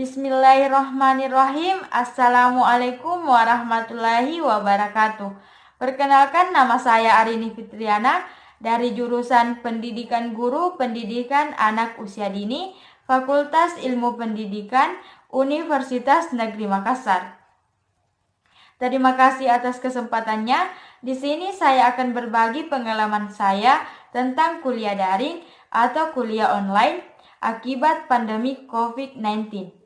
Bismillahirrahmanirrahim. Assalamualaikum warahmatullahi wabarakatuh. Perkenalkan, nama saya Arini Fitriana dari jurusan Pendidikan Guru Pendidikan Anak Usia Dini, Fakultas Ilmu Pendidikan, Universitas Negeri Makassar. Terima kasih atas kesempatannya. Di sini saya akan berbagi pengalaman saya tentang kuliah daring atau kuliah online akibat pandemi COVID-19.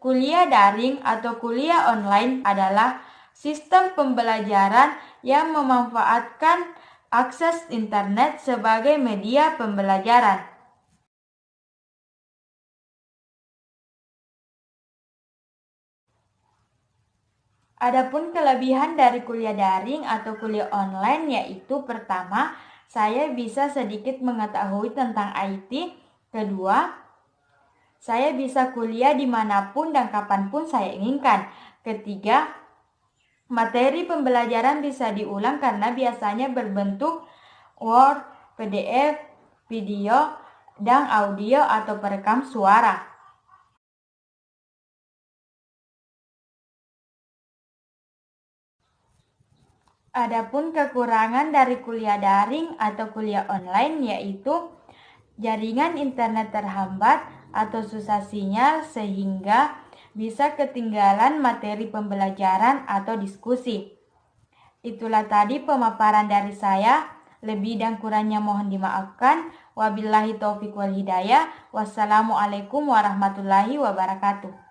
Kuliah daring atau kuliah online adalah sistem pembelajaran yang memanfaatkan akses internet sebagai media pembelajaran. Adapun kelebihan dari kuliah daring atau kuliah online yaitu pertama, saya bisa sedikit mengetahui tentang IT. Kedua, saya bisa kuliah dimanapun dan kapanpun saya inginkan. Ketiga, materi pembelajaran bisa diulang karena biasanya berbentuk Word, PDF, video, dan audio atau perekam suara. Adapun kekurangan dari kuliah daring atau kuliah online yaitu jaringan internet terhambat atau susah sinyal sehingga bisa ketinggalan materi pembelajaran atau diskusi. Itulah tadi pemaparan dari saya. Lebih dan kurangnya mohon dimaafkan. Wabillahi taufiq wal hidayah. Wassalamualaikum warahmatullahi wabarakatuh.